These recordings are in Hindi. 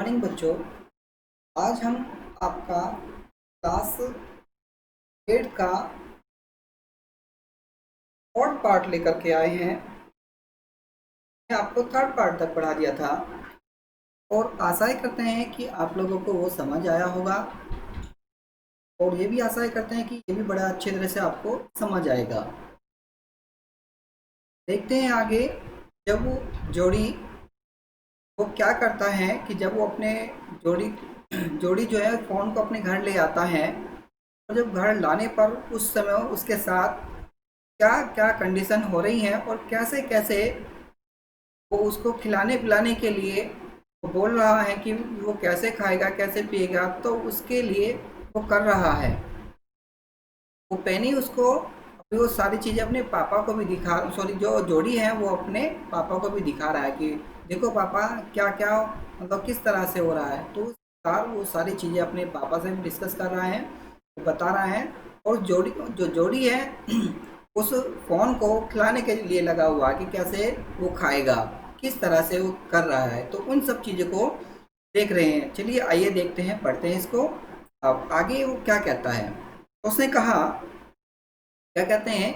मॉर्निंग बच्चों। आज हम आपका क्लास 8 का फोर्थ पार्ट लेकर के आए हैं। मैं आपको थर्ड पार्ट तक पढ़ा दिया था और आशा करते हैं कि आप लोगों को वो समझ आया होगा और ये भी आशा करते हैं कि ये भी बड़ा अच्छे तरह से आपको समझ आएगा। देखते हैं आगे। जब वो जोड़ी वो क्या करता है कि जब वो अपने जोड़ी जोड़ी जो है फ़ोन को अपने घर ले आता है और जब घर लाने पर उस समय उसके साथ क्या क्या कंडीशन हो रही हैं और कैसे कैसे वो उसको खिलाने पिलाने के लिए वो बोल रहा है कि वो कैसे खाएगा कैसे पिएगा, तो उसके लिए वो कर रहा है। वो पेनी उसको अभी वो सारी चीज़ें अपने पापा को भी दिखा, सॉरी जो जोड़ी है वो अपने पापा को भी दिखा रहा है कि देखो पापा क्या क्या मतलब किस तरह से हो रहा है। तो वो सारी चीज़ें अपने पापा से भी डिस्कस कर रहा है, वो बता रहा है। और जो जोड़ी है उस फ़ोन को खिलाने के लिए लगा हुआ है कि कैसे वो खाएगा, किस तरह से वो कर रहा है। तो उन सब चीज़ों को देख रहे हैं। चलिए आइए देखते हैं, पढ़ते हैं इसको। अब आगे वो क्या कहता है। उसने कहा, क्या कहते हैं,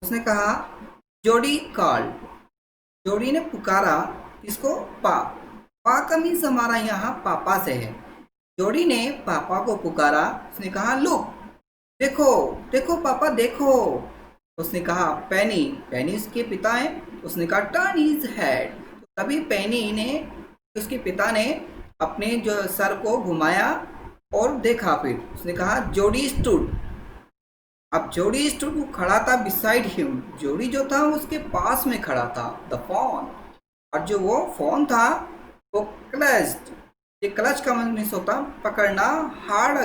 उसने कहा जोड़ी कॉल, जोड़ी ने पुकारा इसको पा। पा का मीन्स हमारा यहाँ पापा से है। जोड़ी ने पापा को पुकारा। उसने कहा लुक, देखो देखो पापा देखो। उसने कहा पेनी, पेनी उसके पिता है। उसने कहा टर्न हिज हेड। तभी पेनी ने, उसके पिता ने अपने जो सर को घुमाया और देखा। फिर उसने कहा जोड़ी स्टूड। अब जोड़ी स्टूड, वो खड़ा था बिसाइड हिम। जोड़ी जो था उसके पास में खड़ा था। द फोन, और जो वो फोन था वो क्लच्ड। ये क्लच का मीन्स होता पकड़ना, हार्ड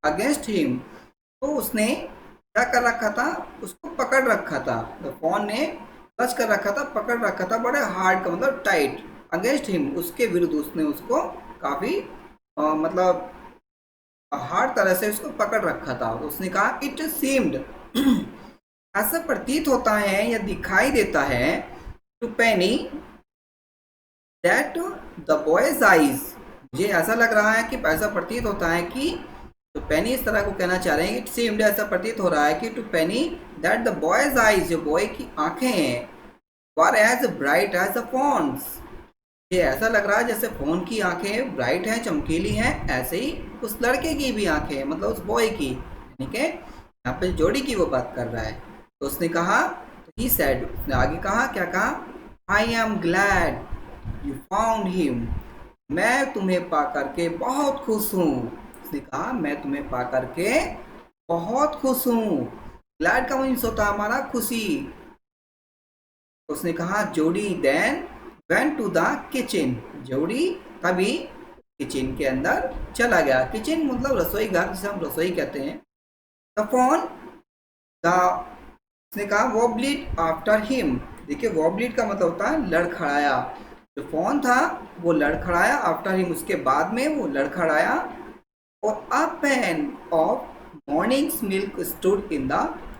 अगेंस्ट हिम। तो उसने क्या कर रखा था, उसको पकड़ रखा था। द फोन ने क्लच कर रखा था, पकड़ रखा था, बड़े हार्ड का मतलब टाइट, अगेंस्ट हिम उसके विरुद्ध उसने उसको काफी मतलब हार्ड तरह से उसको पकड़ रखा था। उसने कहा इट सीम्ड, ऐसा प्रतीत होता है या दिखाई देता है, to Penny that the boy's eyes, मुझे ऐसा लग रहा है कि ऐसा प्रतीत होता है कि, तो पेनी इस तरह को कहना चाह रहे हैं, इट सीम्ड ऐसा प्रतीत हो रहा है कि to Penny that the boy's eyes, जो बॉय की आंखें हैं, were as bright as the phones. ये ऐसा लग रहा है जैसे फोन की आंखें ब्राइट हैं, चमकीली हैं, ऐसे ही उस लड़के की भी आंखें, मतलब उस बॉय की, यानी कि यहाँ पे जोड़ी की वो बात कर रहा है। तो उसने कहा, ही सेड, उसने आगे कहा, क्या कहा, I am glad you found him, मैं तुम्हें पा करके बहुत खुश हूँ। उसने कहा मैं तुम्हें पा करके बहुत खुश हूँ। ग्लैड का मीन्स होता है हमारा खुशी। उसने कहा Jody then went to the kitchen, Jody तभी किचन के अंदर चला गया। किचन मतलब रसोई घर, जिसे हम रसोई कहते हैं। द फोन, द, उसने कहा वॉब्लिट आफ्टर हिम। देखिए वॉब्लिट का मतलब होता है लड़खड़ाया। जो फोन था वो लड़खड़ाया, आफ्टर हिम उसके बाद में वो लड़खड़ाया। और a pan of morning's milk stood in the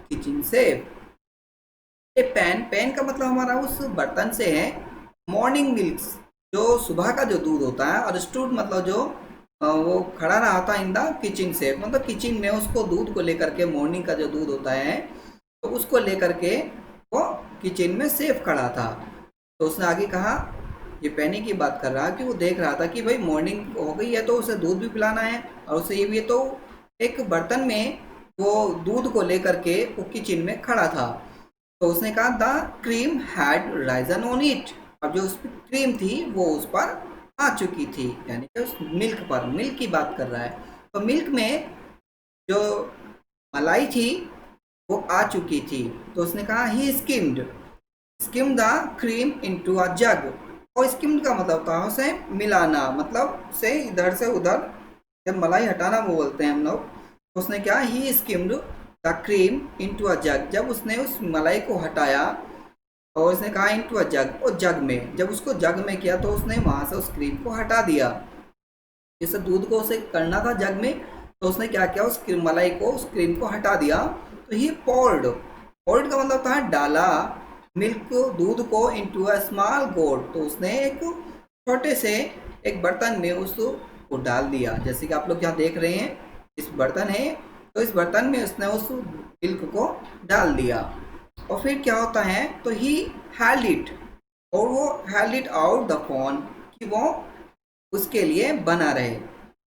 kitchen safe. ये पैन, पैन का मतलब हमारा उस बर्तन से है। मॉर्निंग मिल्क्स, जो सुबह का जो दूध होता है, और स्टूड मतलब जो वो खड़ा रहा था इन द किचन से, मतलब किचन में उसको दूध को लेकर के, मॉर्निंग का जो दूध होता है तो उसको लेकर के वो किचन में सेफ खड़ा था। तो उसने आगे कहा, ये पैनी की बात कर रहा कि वो देख रहा था कि भाई मॉर्निंग हो गई है तो उसे दूध भी पिलाना है, और उसे ये भी है, तो एक बर्तन में वो दूध को लेकर के वो किचन में खड़ा था। तो उसने कहा the cream had Ryzen on it. अब जो उस क्रीम थी वो उस पर आ चुकी थी, यानी कि उस मिल्क पर, मिल्क की बात कर रहा है। तो मिल्क में जो मलाई थी वो आ चुकी थी। तो उसने कहा he skimmed, skim the cream into a jug. और स्किम्ड का मतलब होता है उसे मिलाना, मतलब उसे इधर से उधर, जब मलाई हटाना वो बोलते हैं हम लोग। उसने क्या, he skimmed the cream into a jug, जब उसने उस मलाई को हटाया और उसने कहा इनटू अ जग, और जग में, जब उसको जग में किया तो उसने वहां से उस क्रीम को हटा दिया। जैसे दूध को उसे करना था जग में, तो उसने क्या किया, उस मलाई को, उस क्रीम को हटा दिया। तो ये पोर्ड, पोर्ड का मतलब था डाला, मिल्क को, दूध को, इनटू अ स्मॉल गोट, तो उसने एक छोटे से एक बर्तन में उसको डाल दिया, जैसे कि आप लोग यहाँ देख रहे हैं इस बर्तन है, तो इस बर्तन में उसने उस मिल्क को डाल दिया। और फिर क्या होता है, तो ही हेल्ड इट, और वो held it out the phone, कि वो उसके लिए बना रहे।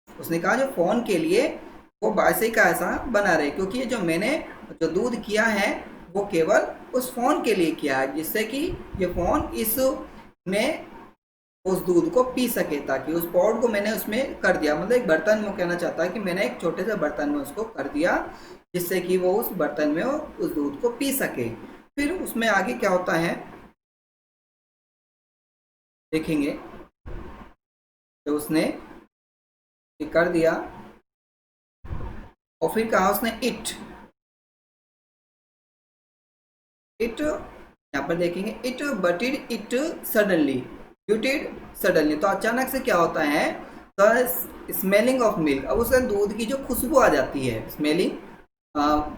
उसने कहा जो फ़ोन के लिए वो वैसे का ऐसा बना रहे, क्योंकि जो मैंने जो दूध किया है वो केवल उस फ़ोन के लिए किया है, जिससे कि ये फ़ोन इस में उस दूध को पी सके, ताकि उस पॉड को मैंने उसमें कर दिया, मतलब एक बर्तन में कहना चाहता है कि मैंने एक छोटे से बर्तन में उसको कर दिया, जिससे कि वो उस बर्तन में उस दूध को पी सके। फिर उसमें आगे क्या होता है देखेंगे। तो उसने ये कर दिया, और फिर कहा उसने इट यहाँ पर देखेंगे, इट बटेड इट सडनली, ब्यूटेड सडनली, तो अचानक से क्या होता है, तो स्मेलिंग ऑफ मिल्क, अब उसके दूध की जो खुशबू आ जाती है, स्मेलिंग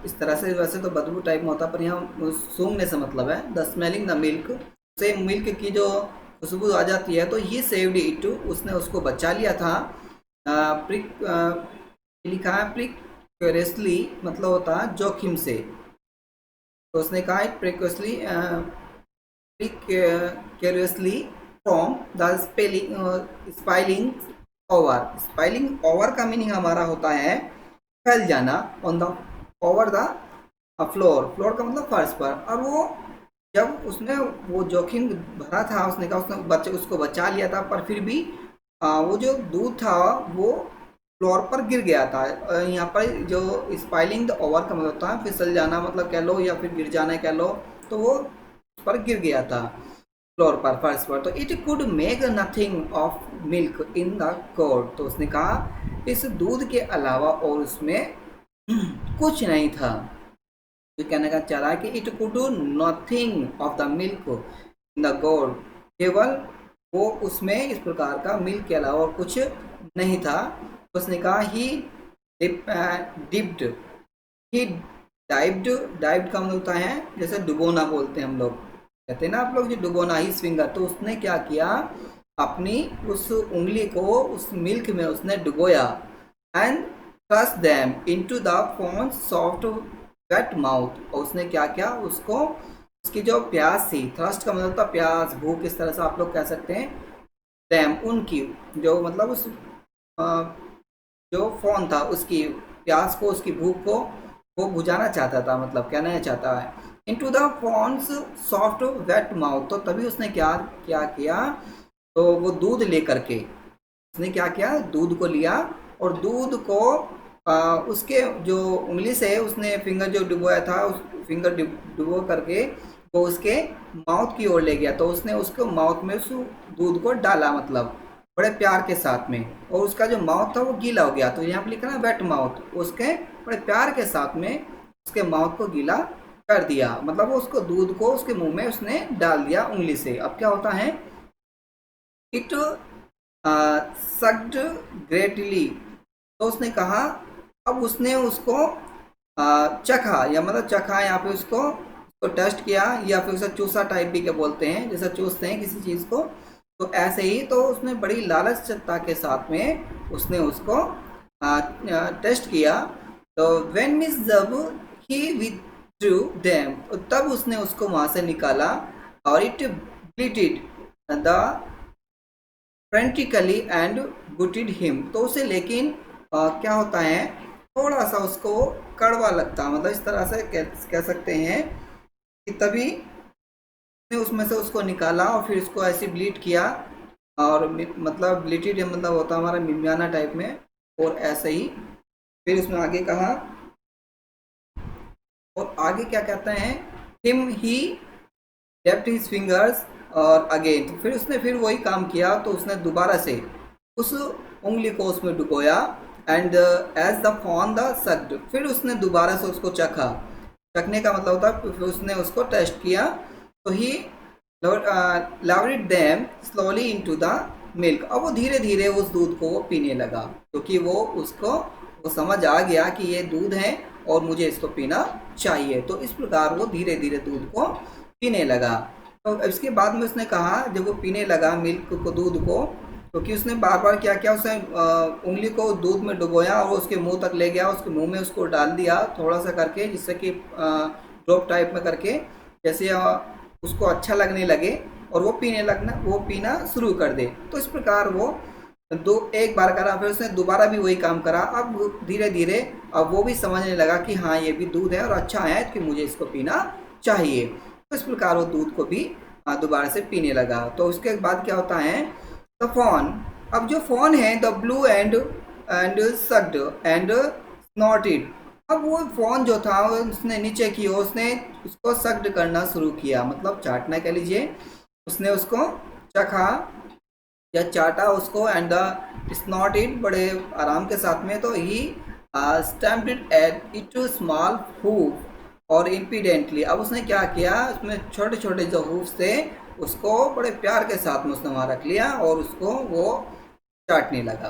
इस तरह से वैसे तो बदबू टाइप में होता है, पर यहाँ सूंघने से मतलब है, द स्मेलिंग द मिल्क, से मिल्क की जो खुशबू आ जाती है, तो ये सेव्ड इट, उसने उसको बचा लिया था। प्रिक लिखा है प्रिकॉशनली, मतलब होता है जोखिम से, तो उसने कहा it precautionally from the spilling over. Spilling over का मीनिंग हमारा होता है फैल जाना, on the over the floor, floor का मतलब फर्श पर। और वो जब उसने वो जोखिम भरा था, उसने कहा उसने उसको बचा लिया था, पर फिर भी वो जो दूध था वो फ्लोर पर गिर गया था। यहाँ पर जो स्पाइलिंग द ओवर का मतलब होता है फिसल जाना, मतलब कह लो, या फिर गिर जाना कह लो, तो वो उस पर गिर गया था फ्लोर पर, फर्श पर। तो it could make nothing of milk in the court, तो उसने कहा इस दूध के अलावा और उसमें कुछ नहीं था। तो कहने का चाह रहा है कि it could do nothing of the milk in the गोड, केवल वो उसमें इस प्रकार का मिल्क के अलावा और कुछ नहीं था। उसने कहा ही डिप्ड, ही डाइव्ड, डाइव्ड का मतलब होता है जैसे डुबोना बोलते हैं हम लोग, कहते हैं ना आप लोग जो डुबोना, ही फिंगर, तो उसने क्या किया, अपनी उस उंगली को उस मिल्क में उसने डुबोया, and thrust them into the fawn soft wet mouth, और उसने क्या किया, उसको उसकी जो प्यास थी, थ्रस्ट का मतलब था प्यास, भूख, इस तरह से आप लोग कह सकते हैं, डैम उनकी जो मतलब उस जो फोन था उसकी प्यास को, उसकी भूख को वो बुझाना चाहता था, मतलब कहना चाहता है into the phones soft wet mouth. तो तभी उसने क्या क्या किया, तो वो दूध लेकर के उसने क्या किया, दूध को लिया, और दूध को उसके जो उंगली से उसने फिंगर जो डुबोया था, उस फिंगर डुबो करके वो उसके माउथ की ओर ले गया। तो उसने उसको माउथ में उस दूध को डाला, मतलब बड़े प्यार के साथ में, और उसका जो माउथ था वो गीला हो गया। तो यहाँ पे लिखा ना वेट माउथ, उसके बड़े प्यार के साथ में उसके माउथ को गीला कर दिया, मतलब वो उसको दूध को उसके मुंह में उसने डाल दिया उंगली से। अब क्या होता है, इट सक्ड ग्रेटली, तो उसने कहा, अब उसने उसको चखा, या मतलब चखा यहाँ पे उसको टेस्ट किया, या फिर उसे चूसा टाइप भी क्या बोलते हैं, जैसा चूसते हैं किसी चीज़ को, तो ऐसे ही, तो उसने बड़ी लालचता के साथ में उसने उसको टेस्ट किया। तो व्हेन मिस जब ही विथड्रू देम, तब उसने उसको वहाँ से निकाला, और it bleated the frantically and butted him, तो उसे लेकिन क्या होता है, थोड़ा सा उसको कड़वा लगता, मतलब इस तरह से कह सकते हैं कि तभी उसमें से उसको निकाला, और फिर उसको ऐसे ब्लीड किया, और मतलब ब्लीटेड मतलब होता है हमारा मिमियाना टाइप में, और ऐसे ही फिर उसमें आगे कहा, और आगे क्या कहते हैं, him he left his fingers और अगेन, तो फिर उसने फिर वही काम किया, तो उसने दोबारा से उस उंगली को उसमें डुबोया, and as the fawn the sucked, फिर उसने दोबारा से उसको चखा, चखने का मतलब होता है फिर उसने उसको टेस्ट किया। तो he lowered them slowly into the milk, अब वो धीरे धीरे उस दूध को वो पीने लगा, क्योंकि वो उसको वो समझ आ गया कि ये दूध है और मुझे इसको पीना चाहिए। तो इस प्रकार वो धीरे धीरे दूध को पीने लगा। तो इसके बाद में उसने कहा, जब वो पीने लगा मिल्क को, दूध को, क्योंकि उसने बार बार क्या किया, उसने उंगली को दूध में डुबोया और उसके मुंह तक ले गया, उसके मुंह में उसको डाल दिया थोड़ा सा करके, जिससे कि ड्रॉप टाइप में करके, जैसे उसको अच्छा लगने लगे और वो पीना शुरू कर दे। तो इस प्रकार वो एक बार करा, फिर उसने दोबारा भी वही काम करा। अब धीरे धीरे अब वो भी समझने लगा कि हाँ ये भी दूध है और अच्छा है कि मुझे इसको पीना चाहिए। तो इस प्रकार वो दूध को भी दोबारा से पीने लगा। तो उसके बाद क्या होता है, द फोन। अब जो फोन है, the blue and sucked and स्नॉटेड। अब वो फोन जो था उसने नीचे की ओर उसने उसको सक्ड करना शुरू किया, मतलब चाटना कह लीजिए। उसने उसको चखा या चाटा उसको, एंड स्नॉटेड बड़े आराम के साथ में। तो he stamped at it small hoof और इम्पीडेंटली। अब उसने क्या किया, उसमें छोटे छोटे जो हूफ थे उसको बड़े प्यार के साथ में उसने वहाँ रख लिया और उसको वो चाटने लगा।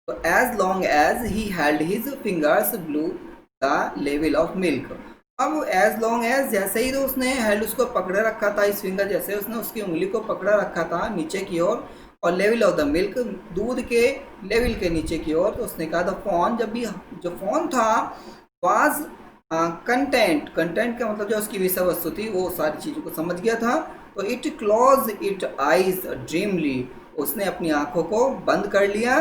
तो as long as he held his fingers below the level of milk. अब एज लॉन्ग एज, जैसे ही तो उसने हेल्ड उसको पकड़े रखा था, इस फिंगर जैसे उसने उसकी उंगली को पकड़ा रखा था नीचे की ओर, और लेवल ऑफ द मिल्क, दूध के लेवल के नीचे की ओर, तो उसने कहा द फोन, जब भी जो फोन था, वाज कंटेंट का मतलब जो उसकी विषय वस्तु थी वो सारी चीज़ों को समझ गया था। तो इट क्लोज इट आइज ड्रीमली, उसने अपनी आंखों को बंद कर लिया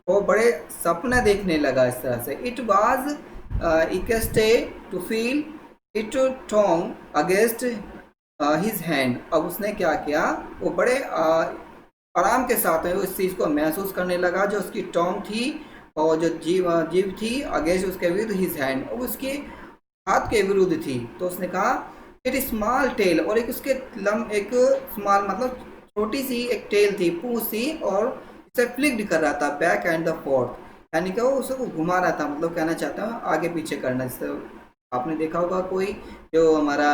और बड़े सपना देखने लगा इस तरह से। It was ecstasy to feel it tongue against his hand. अब उसने क्या किया, वो बड़े आराम के साथ में उस चीज़ को महसूस करने लगा, जो उसकी टोंग थी और जो जीव थी अगेंस्ट उसके विरुद्ध हिज हैंड, और उसके हाथ के विरुद्ध थी। तो उसने कहा इट स्मॉल टेल, और एक उसके एक स्मॉल मतलब छोटी सी एक टेल थी, पूंछ थी, और इसे फ्लिक्ड कर रहा था बैक एंड द फोर्थ, यानी कि वो उसको घुमा रहा था, मतलब कहना चाहता हूँ आगे पीछे करना। जैसे आपने देखा होगा कोई जो हमारा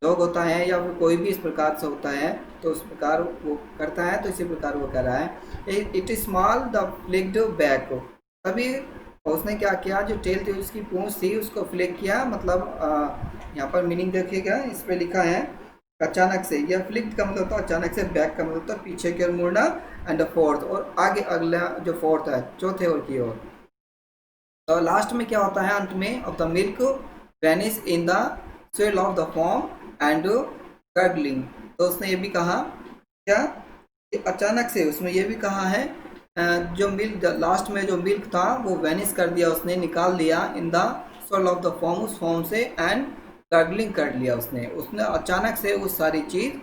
डॉग होता है या फिर कोई भी इस प्रकार से होता है, तो उस प्रकार वो करता है, तो इसी प्रकार वो कर रहा है। It small the flicked back. तभी उसने क्या किया, जो टेल थी उसकी पूंछ थी उसको फ्लिक किया, मतलब यहाँ पर मीनिंग देखिएगा, इस पर लिखा है अचानक से, या फ्लिक्ड का मतलब था अचानक से, बैक का मतलब था पीछे की ओर मुड़ना, एंड फोर्थ और आगे अगला जो फोर्थ है चौथे ओर की ओर। तो लास्ट में क्या होता है, अंत में, of the milk Venice in the swell of the form and gargling. तो उसने ये भी कहा क्या, अचानक से उसमें ये भी कहा है, जो मिल्क लास्ट में जो मिल्क था वो वेनिस कर दिया, उसने निकाल दिया in the swell of the form, उस फॉर्म से, एंड गर्गलिंग कर लिया उसने अचानक से उस सारी चीज़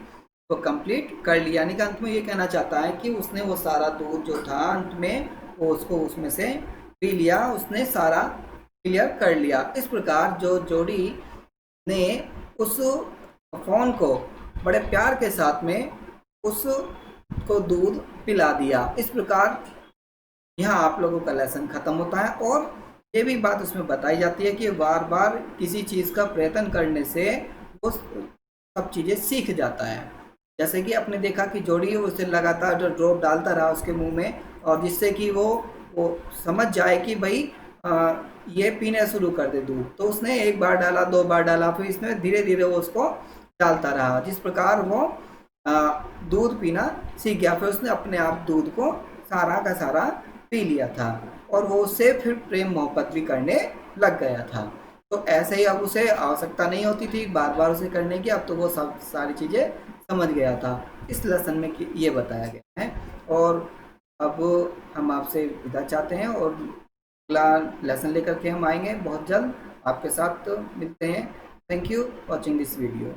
को कंप्लीट कर लिया। यानी कि अंत में ये कहना चाहता है कि उसने वो सारा दूध जो था अंत में वो उसको उसमें से पी लिया, उसने सारा क्लियर कर लिया। इस प्रकार जो जोड़ी ने उस फोन को बड़े प्यार के साथ में उसको दूध पिला दिया। इस प्रकार यहाँ आप लोगों का लेसन ख़त्म होता है, और ये भी बात उसमें बताई जाती है कि बार बार किसी चीज़ का प्रयत्न करने से वो सब चीज़ें सीख जाता है। जैसे कि आपने देखा कि जोड़ी उसे लगातार जो ड्रॉप डालता रहा उसके मुंह में, और जिससे कि वो समझ जाए कि भाई ये पीना शुरू कर दे दूध। तो उसने एक बार डाला, दो बार डाला, फिर इसमें धीरे धीरे वो उसको डालता रहा, जिस प्रकार वो दूध पीना सीख गया। फिर उसने अपने आप दूध को सारा का सारा पी लिया था, और वो उससे फिर प्रेम मोहब्बत भी करने लग गया था। तो ऐसे ही अब उसे आवश्यकता नहीं होती थी बार बार उसे करने की, अब तो वो सब सारी चीज़ें समझ गया था। इस लेसन में ये बताया गया है। और अब हम आपसे विदा चाहते हैं, और अगला लेसन लेकर के हम आएंगे बहुत जल्द, आपके साथ मिलते हैं। Thank you watching this video.